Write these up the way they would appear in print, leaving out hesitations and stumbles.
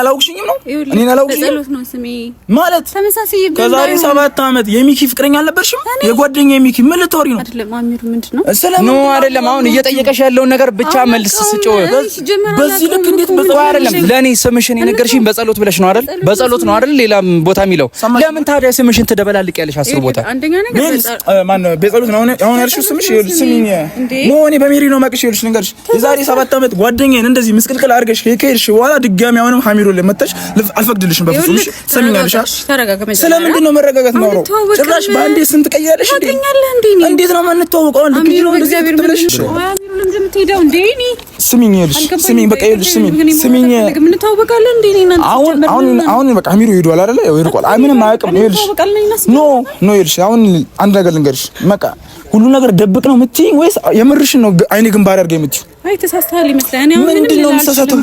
አላውቅሽኝም ነው እኔ አላውቅሽኝም በጸሎት ነው ስሜ ማለት ተመሳሳይ ከዛሬ 7 አመት የሚኪ ፍቅረኛ አልነበርሽም የጓደኛ የሚኪ ምን ልትወሪ ነው አይደለም አሚሩ ምንድነው ነው አይደለም አሁን እየጠየቀሽ ያለውን ነገር ብቻ መልስ ስጪው በዚህ ልክ እንዴት በጸሎት አይደለም ለኔ ስምሽን የነገርሽኝ በጸሎት ብለሽ ነው አይደል በጸሎት ነው አይደል ሌላ ቦታ የሚለው ለምን ታዲያ ስምሽን ትደበላልቂያለሽ 10 ቦታ አንደኛ ነገር ማን በጸሎት ነው አሁን ያልሽው ስምሽ ስሚኝ ነው እኔ በሜሪ ነው ማቅሽ ይልሽ ንገርሽ የዛሬ 7 አመት ጓደኛዬን እንደዚህ ምስቅልቅል አድርገሽ ከሄድሽ በኋላ ድጋሚ አሁንም ሀሚሩ ለመጣሽ አልፈቅድልሽም በፍጹም ሰሚኛለሽ ስለምንድን ነው መረጋጋት ነው ጭራሽ ባንዴ ስንት ቀያለሽ እንዴት ነው ማንተዋወቀው አንድ ጊዜ ነው እንደዚህ ብለሽ ሀሚሩ ለምን የምትሄደው እንዴ እኔ ስሚኝ በቃ ይልሽ ስሚኝ ምን ተዋወቃለን እንዴ እኔና አሁን በቃ ሀሚሩ ሄዷል አይደለ ይርቋል ምንም አያውቅም ይልሽ ኖ ይልሽ አሁን አንድ ነገር ልንገርሽ በቃ ሁሉ ነገር ደብቅ ነው የምትይ ወይስ የምርሽን ነው አይኔ ግንባር አድርገህ የምትይ አይ ተሳስተሃል ይመስላል እኔ ምንድን ነው ተሳስተው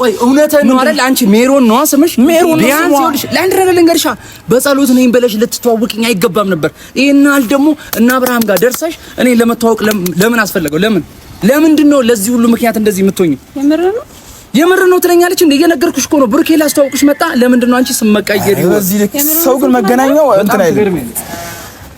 ቆይ እውነትህን ነው አይደል አንቺ ሜሮን ነው ስምሽ ሜሮን ቢያንስ ይኸውልሽ ለአንድ ነገር ልንገርሻ በጸሎት ነኝ ብለሽ ልትተዋወቅኝ አይገባም ነበር ይሄናል ደግሞ እና አብርሃም ጋር ደርሰሽ እኔ ለመተዋወቅ ለምን አስፈለገው ለምንድን ነው ለዚህ ሁሉ ምክንያት እንደዚህ የምትሆኚ የምር ነው ትለኛለች እንደ እየነገርኩሽ እኮ ነው ብሩኬ ላስተዋውቅሽ መጣ ለምንድን ነው አንቺ ስም መቀየር በዚህ ልክ ሰው ግን መገናኛው እንትን አይደለም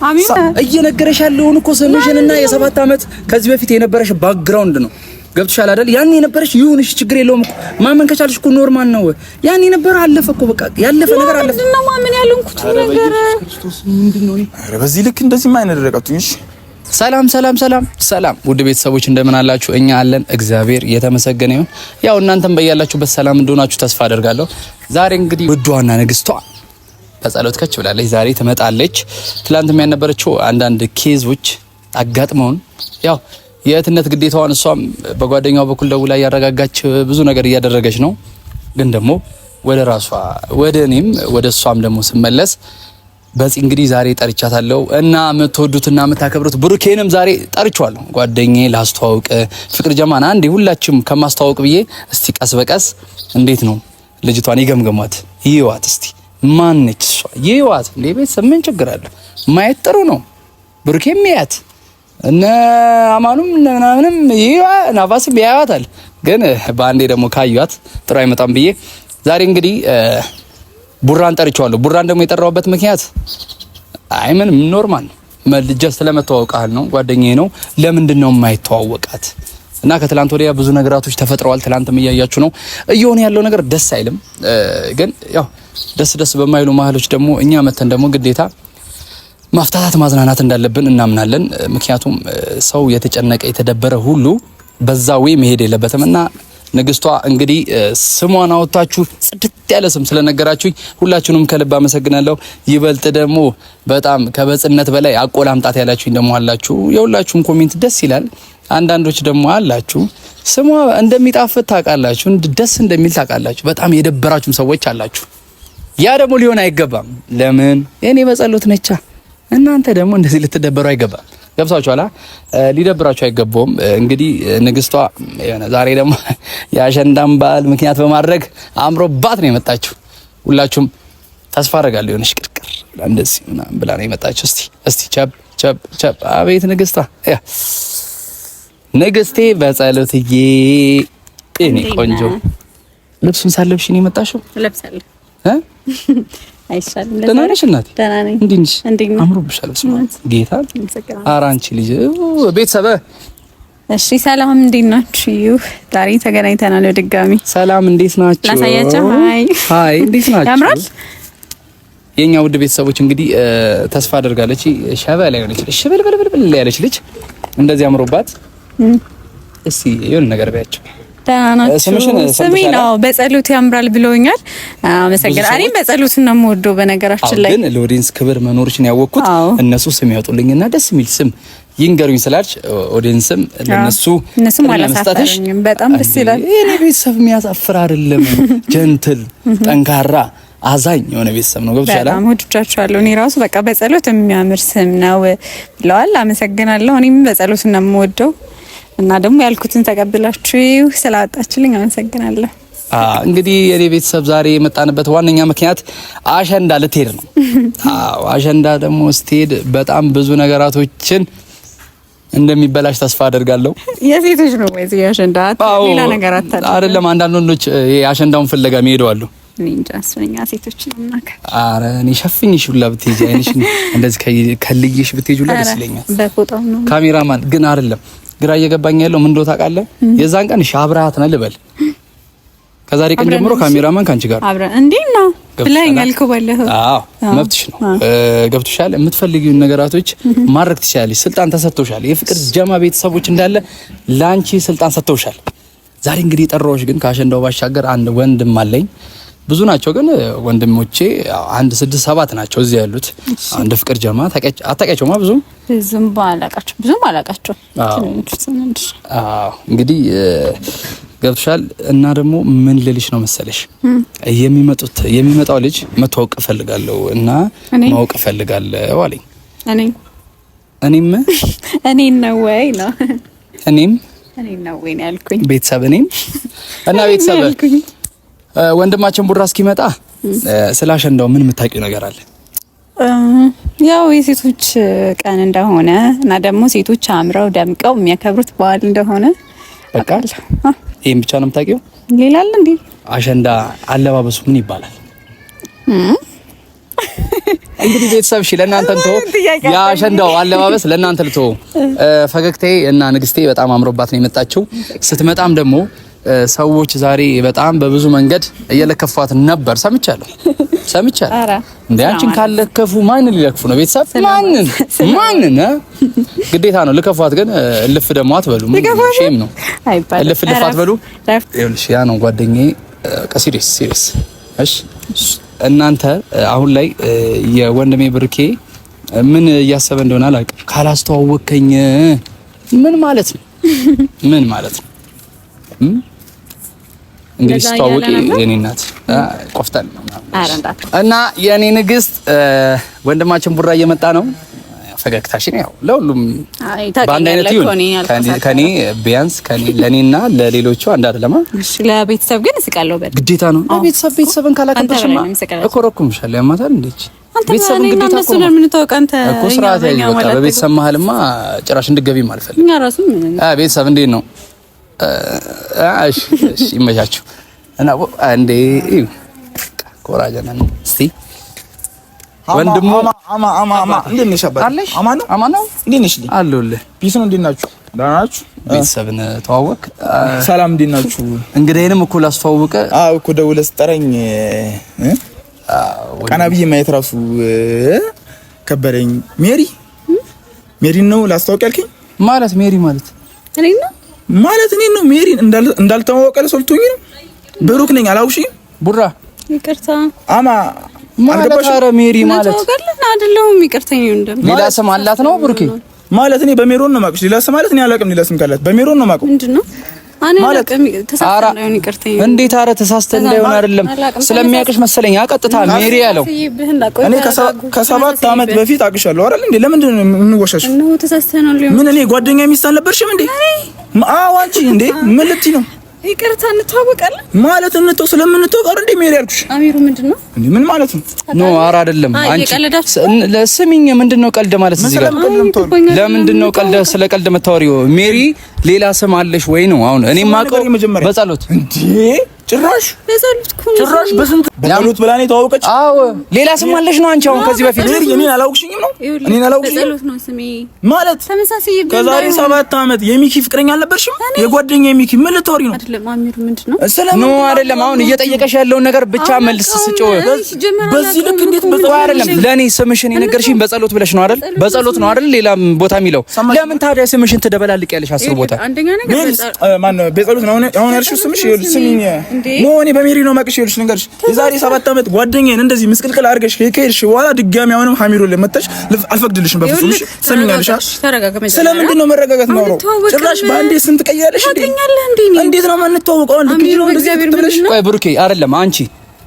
አሚሩ እየነገረሽ ያለውን እኮ ስምሽንና የ7 አመት ከዚህ በፊት የነበረሽ ባክግራውንድ ነው ገብቶሻል አይደል ያን የነበረሽ ይሁንሽ ችግር የለውም እኮ ማመን ከቻልሽ እኮ ኖርማል ነው ያን የነበረ አለፈ እኮ በቃ ያለፈ ነገር አለፈ ምንድነው ማመን ያልኩት ነገር ክርስቶስ ምንድነው ኧረ በዚህ ልክ እንደዚህ ማይነር ረቀቱኝሽ ሰላም ውድ ቤተሰቦች እንደምን አላችሁ እኛ አለን እግዚአብሔር የተመሰገነ ይሁን ያው እናንተም በያላችሁበት ሰላም እንደሆናችሁ ተስፋ አደርጋለሁ ዛሬ እንግዲህ ውዷና ንግስቷ በጸሎት ከች ብላለች ዛሬ ትመጣለች ትላንትም ያነበረችው አንዳንድ ኬዞች አጋጥመውን ያው የእህትነት ግዴታዋን እሷም በጓደኛው በኩል ደውላ ያረጋጋች ብዙ ነገር እያደረገች ነው ግን ደግሞ ወደ ራሷ ወደ እኔም ወደ እሷም ደግሞ ስመለስ በዚህ እንግዲህ ዛሬ ጠርቻታለሁ እና የምትወዱትና የምታከብሩት ብሩኬንም ዛሬ ጠርቻለሁ ጓደኛዬ ላስተዋውቅ ፍቅር ጀማና አንዴ ሁላችሁም ከማስተዋወቅ ብዬ እስቲ ቀስ በቀስ እንዴት ነው ልጅቷን ይገምገሟት ይዋት እስቲ ማን ነች እሷ ይዋት እንዴ ቤተሰብ ምን ችግር አለ ማየት ጥሩ ነው ብሩኬም ያያት እና አማኑም ምናምንም ይዋ ናፋስም ያያታል ግን በአንዴ ደግሞ ካዩት ጥሩ አይመጣም ብዬ ዛሬ እንግዲህ ቡራን ጠርቻለሁ ቡራን ደግሞ የጠራውበት ምክንያት አይ ምንም ኖርማል መልጀ ስለመተዋወቃል ነው ጓደኛዬ ነው ለምንድን ነው የማይተዋወቃት እና ከትላንት ወዲያ ብዙ ነገራቶች ተፈጥረዋል ትላንትም እያያችሁ ነው እየሆነ ያለው ነገር ደስ አይልም ግን ያው ደስ በማይሉ ማህሎች ደግሞ እኛ መተን ደግሞ ግዴታ ማፍታታት ማዝናናት እንዳለብን እናምናለን ምክንያቱም ሰው የተጨነቀ የተደበረ ሁሉ በዛው መሄድ የለበትምና ንግስቷ እንግዲህ ስሟን አወጣችሁ ጽድት ያለ ስም ስለነገራችሁኝ ሁላችሁንም ከልብ አመሰግናለሁ ይበልጥ ደግሞ በጣም ከበጽነት በላይ አቆላምጣት ያላችሁኝ ደግሞ አላችሁ የሁላችሁም ኮሜንት ደስ ይላል አንዳንዶች ደግሞ አላችሁ ስሟ እንደሚጣፍጥ ታውቃላችሁ ደስ እንደሚል ታውቃላችሁ በጣም የደበራችሁም ሰዎች አላችሁ ያ ደግሞ ሊሆን አይገባም ለምን እኔ በጸሎት ነቻ እናንተ ደግሞ እንደዚህ ልትደበሩ አይገባም ገብታችኋላ ሊደብራችሁ አይገባውም እንግዲህ ንግስቷ ዛሬ ደግሞ የአሸንዳን በዓል ምክንያት በማድረግ አምሮባት ነው የመጣችው ሁላችሁም ተስፋ አደርጋለሁ የሆነሽ ቅርቅር እንደዚህ ምናምን ብላ ነው የመጣችው እስቲ ቸብ አቤት ንግስቷ ንግስቴ በጸሎትዬ እኔ ቆንጆ ልብሱን ሳለብሽ ነው የመጣሽው ለብሳለሁ አይሻልም ደህና ነሽ እናቴ ደህና ነኝ እንዴት ነሽ አምሮብሻል ጌታ ኧረ አንቺ ልጅ ቤተሰብ እሺ ሰላም እንዴት ናችሁ ዛሬ ተገናኝተናል በድጋሚ ሰላም እንዴት ናችሁ ላሳያችሁ ሃይ እንዴት ናችሁ ያምራል የኛ ውድ ቤተሰቦች እንግዲህ ተስፋ አደርጋለች ሸበላ ያለች ልጅ ሽበልበልበል ያለች ልጅ እንደዚህ አምሮባት እስቲ የሆነ ነገር ባያችሁ ስሜ ነው በጸሎት ያምራል ብለውኛል አመሰግናለሁ እኔም በጸሎት ነው የምወደው በነገራችን ላይ ግን ለኦዲየንስ ክብር መኖርሽን ያወቅኩት እነሱ ስም ያወጡልኝና ደስ የሚል ስም ይንገሩኝ ስላልሽ ኦዲየንስም እነሱም አላሳፈረኝም በጣም ደስ ይላል እኔ ቤተሰብ የሚያሳፍር አይደለም ጀንትል ጠንካራ አዛኝ የሆነ ቤተሰብ ነው ገብቶሻል በጣም ወድቻችኋለሁ እኔ ራሱ በቃ በጸሎት የሚያምር ስም ነው ብለዋል አመሰግናለሁ እኔም በጸሎት ነው የምወደው እና ደግሞ ያልኩትን ተቀብላችሁ ስላጣችልኝ አመሰግናለሁ እንግዲህ የኔ ቤተሰብ ዛሬ የመጣንበት ዋነኛ ምክንያት አሸንዳ ልትሄድ ነው አሸንዳ ደግሞ ስትሄድ በጣም ብዙ ነገራቶችን እንደሚበላሽ ተስፋ አደርጋለሁ የሴቶች ነው ወይስ ያሸንዳ ሌላ ነገር አይደለም አንዳንድ ወንዶች ያሸንዳውን ፍለጋ የሚሄዱ አሉ እኔ እንጃ ስለኛ ሴቶች ነው እናከ አረ እኔ ሸፍኝሽ ሁላ ብትይጂ አይንሽ እንደዚህ ከልይሽ ብትይጂ ሁላ ደስ ይለኛል። በፎጣው ነው ካሜራማን ግን አይደለም ግራ እየገባኝ ያለው ምን እንደው ታውቃለህ? የዛን ቀን አብረሃት ነህ ልበል። ከዛሬ ቀን ጀምሮ ካሜራማን ካንቺ ጋር አብረ እንዴ ነው ብለኸኛል እኮ ባለፈው። አዎ መብትሽ ነው። ገብቶሻል። የምትፈልጊውን ነገራቶች ማድረግ ትችላለሽ። ስልጣን ተሰጥቶሻል። የፍቅር ጀማ ቤተሰቦች እንዳለ ላንቺ ስልጣን ሰጥተውሻል። ዛሬ እንግዲህ የጠራሁሽ ግን ከአሸንዳው ባሻገር አንድ ወንድም አለኝ። ብዙ ናቸው ግን ወንድሞቼ 1 6 7 ናቸው እዚህ ያሉት። አንድ ፍቅር ጀማ አታውቂያቸውማ? ብዙም አላውቃቸው። እንግዲህ ገብቶሻል። እና ደግሞ ምን ልልሽ ነው መሰለሽ የሚመጣው ልጅ መተዋወቅ እፈልጋለሁ እና ማወቅ እፈልጋለሁ አለኝ። እኔም ነው ወይ ነው እኔም ነው ወይ ነው ያልኩኝ። ቤተሰብ እና ቤተሰብ ወንድማችን ቡራ እስኪመጣ ስለ አሸንዳው ምን የምታውቂው ነገር አለ? ያው የሴቶች ቀን እንደሆነ እና ደግሞ ሴቶች አምረው ደምቀው የሚያከብሩት በዓል እንደሆነ በቃ ይሄን ብቻ ነው የምታውቂው? ሌላ አለ እንዴ? አሸንዳ አለባበሱ ምን ይባላል? እንግዲህ ቤተሰብ ለእናንተ እንተው፣ የአሸንዳው አለባበስ ለእናንተ ልተው። ፈገግታዬ እና ንግስቴ በጣም አምሮባት ነው የመጣችው። ስትመጣም ደግሞ ሰዎች ዛሬ በጣም በብዙ መንገድ እየለከፏት ነበር። ሰምቻለሁ። እንዴ አንቺን ካለከፉ ማንን ሊለክፉ ነው? ቤተሰብ ማንን ግዴታ ነው ልከፏት። ግን እልፍ ደግሞ አትበሉ። ሼም ነው። እልፍ አትበሉ። ይኸውልሽ ያ ነው ጓደኛዬ። ሲሪየስ እሺ። እናንተ አሁን ላይ የወንድሜ ብርኬ ምን እያሰበ እንደሆነ አላውቅም። ካላስተዋወቀኝ ምን ማለት ነው? እንግዲህ ስተዋወቂ የኔ እናት ቆፍጠን እና የኔ ንግስት ወንድማችን ቡራ እየመጣ ነው። ፈገግታሽን ያው ለሁሉም በአንድ አይነት ይሁን። ከኔ ቢያንስ ለኔና ለሌሎቹ አንድ አይደለም። እሺ ለቤተሰብ ግን እስቃለሁ። ግዴታ ነው። ቤተሰብን ካላከበርሽማ እኮረኩምሻለሁ። ያማታል እንዴ? ቤተሰብን ግዴታ እኮ ነው የምንተዋወቅ። አንተ እኮ ስርዓት ያዥ። በቃ በቤተሰብ መሀልማ ጭራሽ እንድትገቢም አልፈልግም። እኛ ራሱ ቤተሰብ እንዴት ነው? እሺ ይመቻችሁ። እና አንዴ ኮራጀና እስቲ ወንድሙ አማ እንዴት ነሽ? አማ ነው እንዴት ነሽ? አለሁልህ። ፒስ ነው። እንዴት ናችሁ? ደህና ናችሁ? ቤተሰብን ተዋወቅ። ሰላም እንዴት ናችሁ? እንግዲህንም እኮ ላስተዋውቀ እኮ ደውለህ ስጠረኝ ቀና ብዬ ማየት ራሱ ከበረኝ። ሜሪ ነው ላስተዋውቅ ያልከኝ? ማለት ሜሪ ማለት እኔ ነው ሜሪ እንዳልተዋወቀ ለሰልቶኝ ነው። ብሩክ ነኝ። አላውሽኝ ቡራ ይቅርታ። አማ ማለት አረ ሜሪ ማለት አይደለም። ይቅርታኝ እንደም ሌላ ስም አላት ነው ብሩክ ማለት እኔ በሜሮን ነው ማቅሽ። ሌላ ስም ማለት እኔ አላውቅም። ሌላ ስም ካላት በሜሮን ነው ማቀው። ምንድነው ማለት ተሳስተን ነው ይቅርታኝ። እንዴት አረ ተሳስተን እንዳይሆን አይደለም ስለሚያቅሽ መሰለኝ ቀጥታ ሜሪ ያለው። እኔ ከ7 ዓመት በፊት አቅሻለሁ አይደል እንዴ? ለምንድን ነው የምንወሻሽ? ነው ተሳስተን ነው ሊሆን ምን እኔ ጓደኛ ሚስት አልነበርሽም እንዴ? አንቺ እንዴ ምን ልትይ ነው? ይቅርታ እንተዋወቃለን ማለት ስለምንተዋወቅ እንዴ ሜሪ ያልኩሽ። አሚሩ ምንድነው እንዴ? ምን ማለት ነው? ኖ አራ አይደለም። አንቺ ለስሚኝ ምንድነው ቀልድ ማለት እዚህ ጋር ለምንድነው ቀልድ? ስለ ቀልድ መታወሪው ሜሪ ሌላ ስም አለሽ ወይ ነው? አሁን እኔ ማቀው በጸሎት እንዴ ጭራሽ በስንት በጸሎት ብላኔ ተዋወቀች። አዎ ሌላ ስም አለሽ ነው አንቺ? አሁን ከዚህ በፊት እኔን አላውቅሽኝም ነው? እኔን አላውቅሽኝም በጸሎት ነው ስሜ ማለት ተመሳሳይ ከዛሬ 7 ዓመት የሚኪ ፍቅረኛ አልነበርሽም? የጓደኛ የሚኪ ምን ልትወሪ ነው? አይደለም አሚሩ ምንድነው? ኖ አይደለም። አሁን እየጠየቀሽ ያለውን ነገር ብቻ መልስ ስጪው። በዚህ ልክ እንዴት በጸሎት አይደለም? ለኔ ስምሽን የነገርሽኝ በጸሎት ብለሽ ነው አይደል? በጸሎት ነው አይደል? ሌላ ቦታ የሚለው ለምን ታዲያ ስምሽን ትደበላልቂያለሽ? 10 ቦታ አንደኛ ነገር ማን ነው በጸሎት ነው አሁን ያልሽው ስምሽ? ስሚኝ ኖ እኔ በሜሪ ነው ማቅሽ። ይልሽ ነገርሽ የዛሬ 7 ዓመት ጓደኛዬን እንደዚህ ምስቅልቅል አድርገሽ ከሄድሽ በኋላ ድጋሚ አሁንም ሀሚሮ ለመጣሽ አልፈቅድልሽም በፍጹም። እሺ ሰሚኛለሽ? ስለምንድን ነው መረጋጋት ነው? ጭራሽ በአንዴ ስንት ቀያለሽ እንዴ? እንዴት ነው የምንተዋወቀው? እንደዚህ ነው እንደዚህ ብለሽ ቆይ ብሩኬ አይደለም አንቺ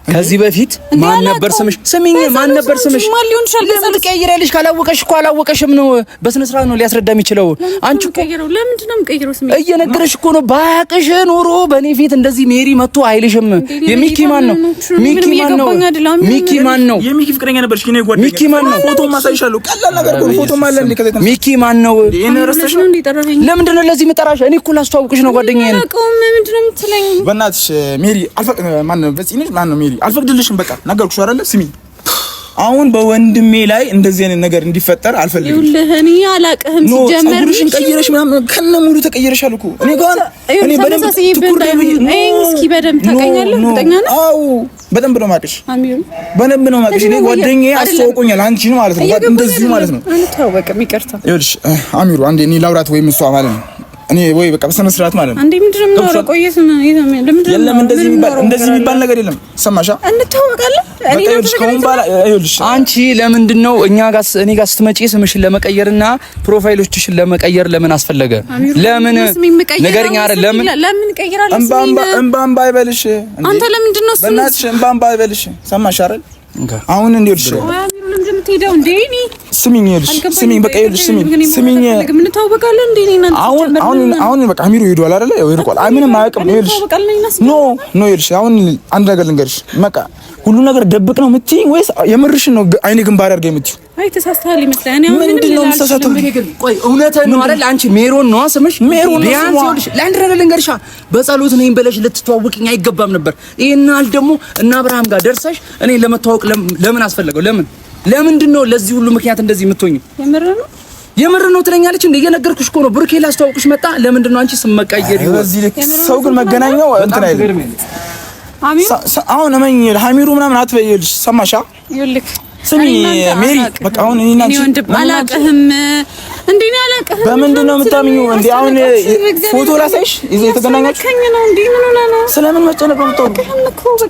ከዚህ በፊት ማን ነበር ስምሽ? ስሚኝ ማን ነበር ስምሽ? ማን ሊሆን ይችላል? ለምን ትቀይሪያለሽ? ካላወቀሽ እኮ አላወቀሽም ነው። በስነ ስርዓት ነው ሊያስረዳ የሚችለው። አንቺ እኮ ለምንድን ነው የምቀይረው ስሜ? እየነገረሽ እኮ ነው። ባያቅሽ ኖሮ በኔ ፊት እንደዚህ ሜሪ መጥቶ አይልሽም። የሚኪ ማን ነው? ሚኪ ማን ነው? ሚኪ ማን ነው? የሚኪ ፍቅረኛ ነበርሽ ግን ጓደኛ ሚኪ ማን ነው? ፎቶ ማሳይሻለሁ። ቀላል ነገር ነው። ፎቶ ማለት እንደ ከዘይታ ሚኪ ማን ነው? እነረስተሽ ነው እንዲጠራኝ። ለምንድን ነው ለዚህ የምጠራሽ? እኔ እኮ ላስተዋውቅሽ ነው ጓደኛዬ። ምንድን ነው የምትለኝ? በእናትሽ ሜሪ አልፈቅ ማን ነው? በዚህ ነሽ ማን ነው ሜሪ? አልፈቅድልሽም። በቃ ነገርኩሽ አይደለ? ስሚ አሁን በወንድሜ ላይ እንደዚህ አይነት ነገር እንዲፈጠር አልፈልግም። ይኸውልህ እኔ አላቅህም ሲጀመር ጸጉርሽን ቀይረሽ ምናምን ከነሙሉ ተቀይረሻል እኮ እኔ ጋር እኔ በደንብ እስኪ በደንብ ታውቀኛለህ? አዎ በደንብ ነው የማውቅሽ። በደንብ ነው የማውቅሽ። እኔ ጓደኛዬ አስተዋውቆኛል አንቺን ማለት ነው። እንደዚህ ማለት ነው። አንተዋወቅም። ይቅርታ ይኸውልሽ አሚሩ አንዴ እኔ ላውራት ወይም እሷ ማለት ነው እኔ ወይ በቃ በስነ ስርዓት ማለት ነው። አንዴ ምንድነው የምናወራው? ቆየስ ነው የለም እንደዚህ የሚባል ነገር የለም። ሰማሻ? እንተዋወቃለን። እኔ ይኸውልሽ አንቺ ለምንድነው እኔ ጋር ስትመጪ ስምሽን ለመቀየርና ፕሮፋይሎችሽን ለመቀየር ለምን አስፈለገ? ለምን ነገርኛ አይደል? ለምን ቀይራለሁ? እምባ አይበልሽ። አንተ ለምንድነው እሱ በእናትሽ እምባ አይበልሽ። ሰማሽ አይደል? አሁን እንዴልሽ እንደምትሄደው እንዴ? እኔ ስሚኝ በቃ ይኸውልሽ ስሚኝ እንተዋወቃለን እንዴ? አሁን በቃ አሚሩ ሄዷል አይደለ? ይርቋል። ምንም አያውቅም። ይኸውልሽ ኖ ይኸውልሽ አሁን አንድ ነገር ልንገርሽ። በቃ ሁሉ ነገር ደብቅ ነው የምትይኝ ወይስ የምርሽን ነው አይኔ ግንባር አድርገህ የምትይው? አይ ተሳስተሃል ይመስላል። እኔ አሁን ምንድነው የምትሳሳተው? ቆይ እውነትህን ነው አይደል? አንቺ ሜሮን ነው ስምሽ? ሜሮን ነው። ይኸውልሽ ለአንድ ነገር ልንገርሽ፣ በጸሎት ነኝ ብለሽ ልትተዋወቅኝ አይገባም ነበር። ይሄናል ደግሞ እና አብርሃም ጋር ደርሰሽ እኔ ለመተዋወቅ ለምን አስፈለገው? ለምንድን ነው ለዚህ ሁሉ ምክንያት እንደዚህ የምትሆኚው? የምር ነው ትለኛለች እንዴ? እየነገርኩሽ እኮ ነው። ብሩኬ ላስተዋውቅሽ መጣ። ለምንድን ነው አንቺ ስመቀየር ይወስ በዚህ ልክ ሰው ግን መገናኛው እንትን አይደለም። አሁን እመኝ ሀሚሩ ምናምን አትበይልሽ። ሰማሻ? ይኸውልህ ስሚ ሜሪ በቃ አሁን እኔና አንቺ አላቅህም እንዴ? እኔ አላቅህም። በምንድን ነው የምታምኚው እንዴ? አሁን ፎቶ ላሳይሽ ይዘህ የተገናኛችሁ ስለምን መጨነቅ ነው የምትወሪው?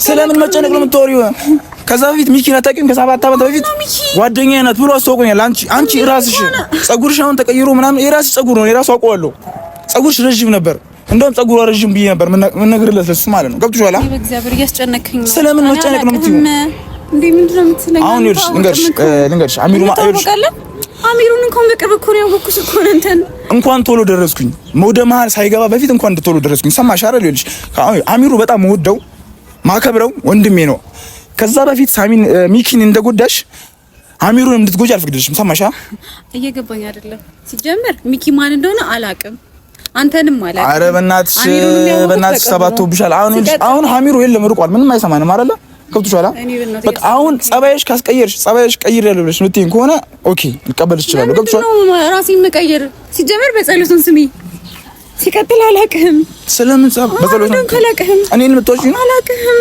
ስለምን መጨነቅ ነው የምትወሪው? ከዛ በፊት ሚኪን አታውቂም? ከ7 ዓመት በፊት ጓደኛዬ ናት ብሎ አስተዋውቆኛል። አንቺ ራስሽ ጸጉርሽ አሁን ተቀይሮ ምናምን የራስሽ ጸጉር ነው። የራሱ አውቀዋለሁ። ጸጉርሽ ረጅም ነበር። እንደውም ጸጉሯ ረጅም ብዬ ነበር ምን ነግርለት ለሱ ማለት ነው። ገብቶሻል? በእግዚአብሔር እያስጨነቀኝ ነው። ስለምን መጨነቅ ነው የምትይው? እንዴ ምንድነው የምትለኝ? አሁን ልንገርሽ አሚሩን እንኳን በቅርብ እኮ ነው ያወኩት እኮ ነው። እንኳን ቶሎ ደረስኩኝ። ወደ መሀል ሳይገባ በፊት እንኳን ቶሎ ደረስኩኝ። ሰማሽ አይደል? ይኸውልሽ አሚሩ በጣም ወደው ማከብረው ወንድሜ ነው። ከዛ በፊት ሚኪን እንደጎዳሽ አሚሩን እንድትጎጂ አልፈቅድልሽም። ሰማሻ? እየገባኝ አይደለም። ሲጀመር ሚኪ ማን እንደሆነ አላቅም፣ አንተንም አላቅም። አረ በእናትሽ ሰባቶብሻል። አሁን አሚሩ የለም ርቋል። ምንም አይሰማንም አይደለ? ገብቶሻል? በቃ አሁን ጸባይሽ ካስቀየርሽ ጸባይሽ ቀይሬያለሁ ብለሽ ምትይኝ ከሆነ ኦኬ ልቀበልሽ እችላለሁ። ገብቶሻል? ራሴን መቀየር ሲጀመር በጸሎቱን ስሚ። ሲቀጥል አላቅህም። ስለምን በጸሎት ነው አላቅህም። እኔን የምትወጪኝ አላቅህም።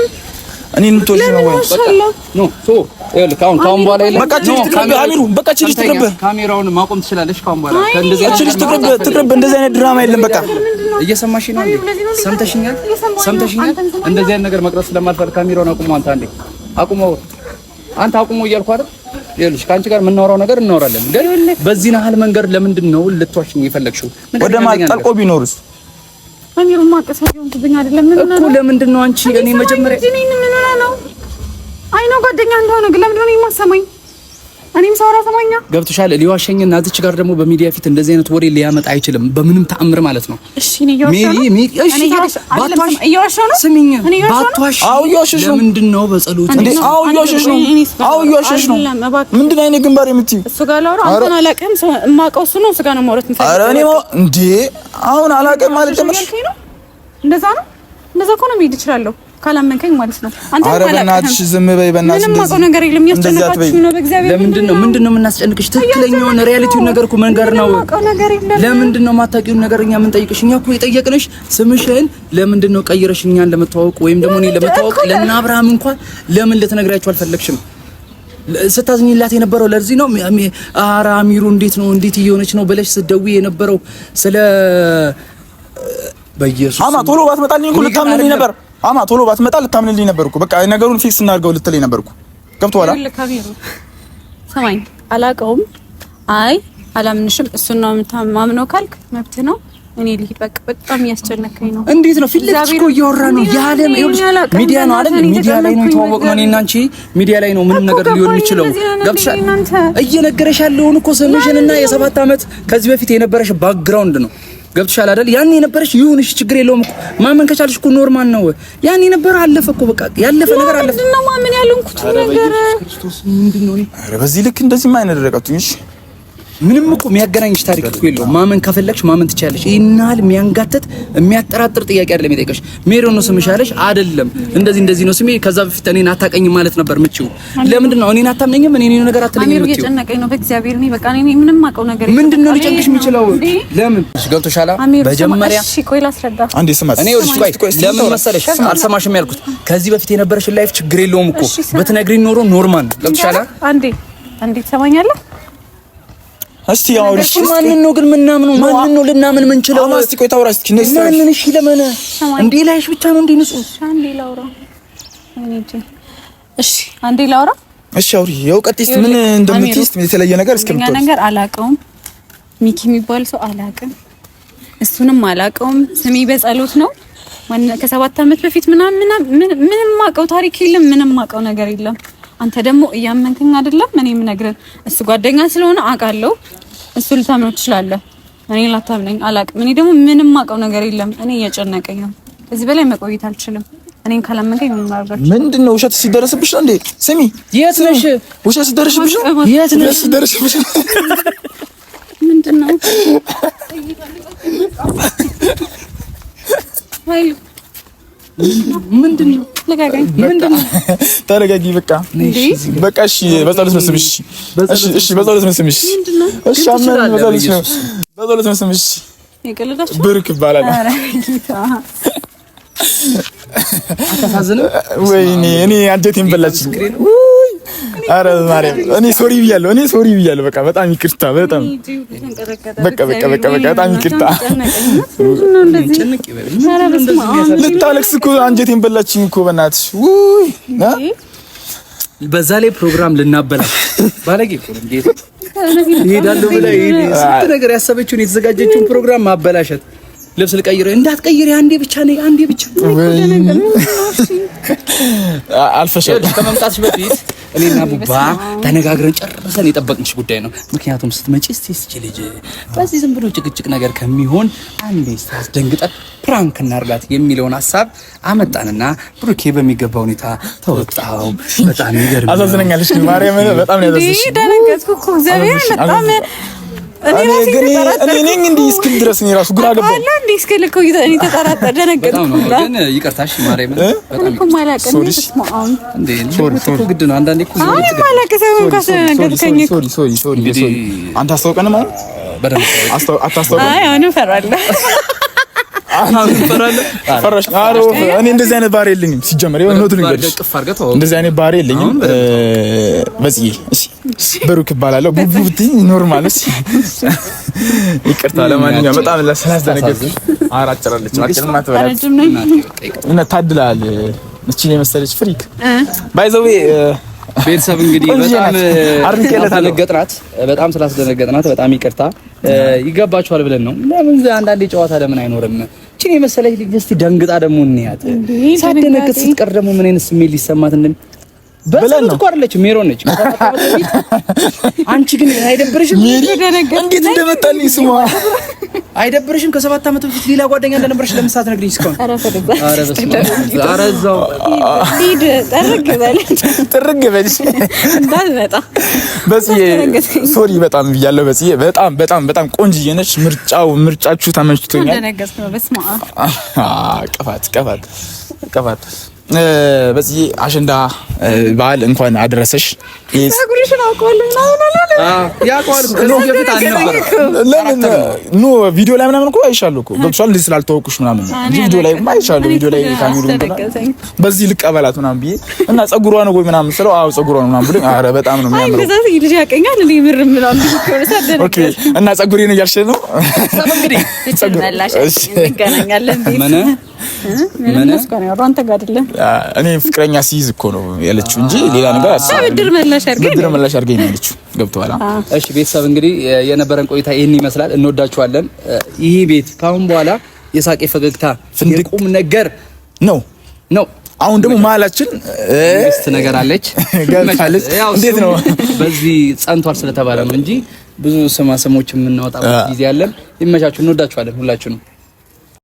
እኔን የምትወጪኝ ነው ወይ? ኖ ሶ ይኸውልህ ካሁን በኋላ የለም። በቃ አሚሩ በቃ ችልሽ ትቅርብ። ካሜራውን ማቆም ትችላለሽ ካሁን በኋላ። ከእንደዚህ ችልሽ ትቅርብ። እንደዚህ አይነት ድራማ የለም። በቃ እየሰማሽ ነው እንዴ? ሰምተሽኛል? እንደዚህ አይነት ነገር መቅረጽ ስለማልፈልግ ካሜራውን አቁሞ አንተ አንዴ አቁመው፣ አንተ አቁመው እያልኩ አይደል? ይኸውልሽ ከአንቺ ጋር የምናወራው ነገር እናወራለን፣ ግን በዚህ ናህል መንገድ ለምንድን ነው ልትዋሽኝ የፈለግሽው? ወደ ማጠልቆ ቢኖርስ አሚሩ ማቀሳየው ትብኛ አይደለም እኮ ለምንድን ነው አንቺ እኔ መጀመሪያ ምን ነው አይ ነው ጓደኛ እንደሆነ ግን ለምንድን ነው የማሰማኝ? እኔም ሰው ሰማኛ ገብቶሻል? ሊዋሸኝና እዚች ጋር ደግሞ በሚዲያ ፊት እንደዚህ አይነት ወሬ ሊያመጣ አይችልም በምንም ተአምር ማለት ነው። እሺ ነው እየዋሸሁ ነው። ስሚኝ ባትዋሽ ለምንድን ነው በጸሎት እንዴ? እየዋሸሽ ነው። ምንድን ነው እኔ ግንባር የምትይው? እሱ ጋር ላውራ አንተን አላውቅም። ሰው የማውቀው እሱ ነው። እሱ ጋር ነው ማውራት የምፈልገው። ኧረ እኔ እንዴ አሁን አላውቅም ማለት ጀመርሽ? እንደዛ ነው እኮ ነው የምሄድ እችላለሁ ካላመንከኝ ማለት ነው። አንተ ኧረ በእናትሽ ዝም በይ በእናትሽ። ምንም ማውቀው ነገር የለም። ያስጨነቃችሁ ነው በእግዚአብሔር። ለምንድን ነው የምናስጨንቅሽ? ትክክለኛውን ሪያሊቲውን ነገር እኮ መንገር ነው። ለምንድን ነው የማታውቂውን ነገር እኛ የምንጠይቅሽ? እኛ እኮ የጠየቅንሽ ስምሽን ለምንድን ነው ቀይረሽ እኛን ለመተዋወቅ ወይም ደግሞ እኔ ለመተዋወቅ ለእነ አብርሃም እንኳን ለምን ልትነግሪያቸው አልፈለግሽም? ስታዝኝላት የነበረው ለዚህ ነው። ኧረ አሚሩ እንዴት እየሆነች ነው ብለሽ ስትደውይ የነበረው ስለ በኢየሱስ ቶሎ ባትመጣልኝ እኮ ልታምንልኝ ነበር። ቶሎ ባትመጣ ልታምንልኝ ነበር እኮ። በቃ ነገሩን ፊክስ እናድርገው ልትለኝ ነበር እኮ። ገብቶሃል? ሰማኝ። አላውቀውም። አይ አላምንሽም። እሱን ነው የምታምነው ካልክ መብት ነው። እኔ ልሂድ በቃ። በጣም እያስጨነቀኝ ነው። እንዴት ነው ፊት ለፊት እኮ እያወራ ነው ያለ ሚዲያ ነው አይደል? ሚዲያ ላይ ነው የተዋወቅነው እኔና አንቺ። ሚዲያ ላይ ነው ምንም ነገር ሊሆን የሚችለው። ገብቶሻል? እየነገረሽ ያለውን እኮ ስምሽንና የ7 ዓመት ከዚህ በፊት የነበረሽ ባክግራውንድ ነው። ገብቶሻል አይደል? ያን የነበረሽ ይሁንሽ፣ ችግር የለውም እኮ ማመን ከቻልሽ እኮ ኖርማል ነው። ያን የነበረ አለፈ እኮ በቃ ያለፈ ነገር አለፈ። ምንድነው ማመን ያልኩት ነገር? ክርስቶስ ምንድነው? ኧረ በዚህ ልክ እንደዚህ ማይነ ደረቀቱኝ። እሺ ምንም እኮ የሚያገናኝሽ ታሪክ እኮ የለውም። ማመን ከፈለግሽ ማመን ትችያለሽ። ይሄናል የሚያንጋተት የሚያጠራጥር ጥያቄ አይደለም የጠየቀሽ። ሜሮን ነው ስምሽ አለሽ አይደለም። እንደዚህ ነው ስሜ። ከዛ በፊት እኔን አታውቀኝም ማለት ነበር የምትችይው። ለምንድን ነው እኔን አታምነኝም? እኔ ነገር አትለኝም የምትችይው? እየጨነቀኝ ነው በእግዚአብሔር። እኔ በቃ እኔ ምንም አውቀው ነገር የለም። ምንድን ነው ሊጨንቅሽ የሚችለው? ለምን ገብቶሻል? በመጀመሪያ እሺ ቆይ ላስረዳ። አንዴ ስማት። እኔ ቆይ ለምን መሰለሽ አልሰማሽም ያልኩት? ከዚህ በፊት የነበረሽን ላይፍ ችግር የለውም እኮ ብትነግሪኝ ኖሮ ኖርማል ገብቶሻል? አንዴ ትሰማኛለህ? እስቲ ያው እሺ ማንን ነው ግን ምናምን ማንን ነው ልናምን ምንችለው? እስቲ ቆይ ታውራ እስቲ ነስ ማንን? እሺ ለምን እንዴ ላይሽ ብቻ ነው እንዴ ንጹህ? አንዴ ላውራ። እሺ አንዴ ላውራ። እሺ አውሪ። ያው ቀጥይስ ምን እንደምትይስ የተለየ ነገር እስከምትወጣ ነገር አላውቀውም። ሚኪ የሚባል ሰው አላውቅም። እሱንም አላውቀውም። ስሜ በጸሎት ነው። ከ7 ዓመት በፊት ምንም ማውቀው ታሪክ የለም። ምንም ማውቀው ነገር የለም። አንተ ደግሞ እያመንከኝ አይደለም። እኔ የምነግርህ እሱ ጓደኛ ስለሆነ አውቃለሁ። እሱ ልታምነው ትችላለህ። እኔ ላታምነኝ አላውቅም። እኔ ደግሞ ምንም ማውቀው ነገር የለም። እኔ እየጨነቀኝ ነው። ከዚህ በላይ መቆየት አልችልም። እኔን ካላመንከኝ ምን ማድረግ? ምንድነው? ውሸት ሲደረስብሽ ነው እንዴ? ስሚ፣ የት ነሽ? ውሸት ሲደረስብሽ ነው? የት ነሽ? ሲደረስብሽ ምንድነው? ኃይሉ ምንድነው? ለጋጋኝ ምንድነው? ተረጋጊ። በቃ እሺ፣ በጸሎት ነው ስምሽ። እሺ፣ በጸሎት ነው ስምሽ። እሺ፣ አመን በጸሎት ነው ስምሽ። ይቀልዳችሁ ብሩክ ይባላል። ኧረ ጌታ አታሳዝንም? ወይኔ እኔ አንጀቴን በላችኝ። ኧረ ማርያም እኔ ሶሪ ብያለሁ። በቃ በጣም ይቅርታ። በጣም በቃ በጣም ይቅርታ። ልታለቅስ እኮ አንጀቴን በላችኝ እኮ በእናትሽ። በዛ ላይ ፕሮግራም ልናበላሽ ባለጌ እኮ ነው። እንዴት ይሄዳለሁ ብላ ስንት ነገር ያሰበችውን የተዘጋጀችውን ፕሮግራም ማበላሸት። ልብስ ልቀይር እንዳትቀይሪ አንዴ ብቻ አልፈሻል። ከመምጣትሽ በፊት እኔና ቡባ ተነጋግረን ጨርሰን የጠበቅንሽ ጉዳይ ነው። ምክንያቱም ስትመጪ እስቲ ልጅ በዚህ ዝም ብሎ ጭቅጭቅ ነገር ከሚሆን አንዴ ስታስደንግጠን ፕራንክ እናርጋት የሚለውን ሐሳብ አመጣንና ብሩኬ በሚገባ ሁኔታ ተወጣው። በጣም ይገርም። አሳዝነኛለሽ ማርያም፣ በጣም ነው ያዘዝሽ። ደነገጥኩ እኮ እግዚአብሔር በጣም እኔ ነኝ እንዴ እስክል ድረስ እኔ ራሱ ግራ ገባኝ። አላ እንዴ እስክል እኮ እኔ ተጠራጠር ደነገጥኩ። ግን ይቅርታሽ ማርያም፣ በጣም እኮ ማላቀኝ ተስማም እንዴ ሶሪ ግድ ነው። አንዳንዴ እኮ ማላቀሰው ካሰነገርከኝ ሶሪ አንተ አስተውቀንም አሁን በደንብ አታስተውቀንም። አይ አሁን ፈራለሁ። ፈራሽ? እኔ እንደዚህ አይነት ባህሪ የለኝም ሲጀመር። የሆነቱ ነገር እንደዚህ አይነት ባህሪ የለኝም። በዚህ እሺ፣ ብሩክ እባላለሁ። ቡቡ ብትይ ኖርማል። እሺ፣ ይቅርታ። ለማንኛውም በጣም ስላስደነገጥኩሽ አራጭራለች። አጭርም አትበላት እና ታድላል። እቺ የመሰለች ፍሪክ ባይ ዘ ዌይ ቤተሰብ እንግዲህ በጣም ስላስደነገጥናት በጣም ይቅርታ። ይገባችኋል ብለን ነው። ለምን አንዳንዴ ጨዋታ ለምን አይኖርም? እቺን የመሰለች ልጅ እስቲ ደንግጣ ደግሞ እንያት። ሳትደነግጥ ስትቀር ደግሞ ምን አይነት ስሜት ሊሰማት በጸሎት እኮ አይደለችም ሜሮን ነች። አንቺ ግን አይደብርሽም? እንዴት እንደመጣልኝ ስሟ አይደብርሽም? ከ7 ዓመት በፊት ሌላ ጓደኛ እንደነበረሽ ለምን ሳትነግሪኝ እስካሁን? ኧረ እዛው ሂድ ጥርግ በል እንዳልመጣ። በጽዬ ሶሪ በጣም ብያለሁ። በጽዬ በጣም ቆንጅዬ ነች። ምርጫችሁ ተመችቶኛል። እንደነገርኩ ነው። በስመ አብ ቀፋት በዚህ አሸንዳ በዓል እንኳን አደረሰሽ። ጉሪሽን አውቀዋለሁ ለምን ቪዲዮ ላይ ምናምን እኮ አይሻለሁ እኮ ገብቶሻል። እንደዚህ ስላልተወኩሽ ምናምን ቪዲዮ ላይ አይሻለሁ። ቪዲዮ ላይ ካሜሩ በዚህ ልቀበላት ምናምን ብዬ እና ጸጉሯ ነው ወይ ምናምን ስለው አዎ ጸጉሯ ነው ምናምን ብሎኝ፣ ኧረ በጣም ነው የሚያምረው። እንደዛ ልጅ ያቀኛል እንዴ ምር ምናምን ቢሆን ኦኬ። እና ጸጉሬ ነው እያልሽ ነው እንግዲህ እንገናኛለን። ምን እስካሁን ያወራው አንተ ጋር አይደለም። እኔ ፍቅረኛ ሲይዝ እኮ ነው ያለችው እንጂ ሌላ ነገር ብድር መላሽ አድርገኝ ነው ያለችው። ገብቶሃል? እሺ ቤተሰብ እንግዲህ የነበረን ቆይታ ይሄን ይመስላል። እንወዳችኋለን። ይሄ ቤት ካሁን በኋላ የሳቄ ፈገግታ የቁም ነገር ነው። አሁን ደግሞ መሀላችን እስት ነገር አለች። እንዴት ነው በዚህ ጸንቷል ስለተባለ ነው እንጂ ብዙ ስማስሞች የምናወጣበት ጊዜ አለን። ይመቻችሁ። እንወዳችኋለን ሁላችሁንም።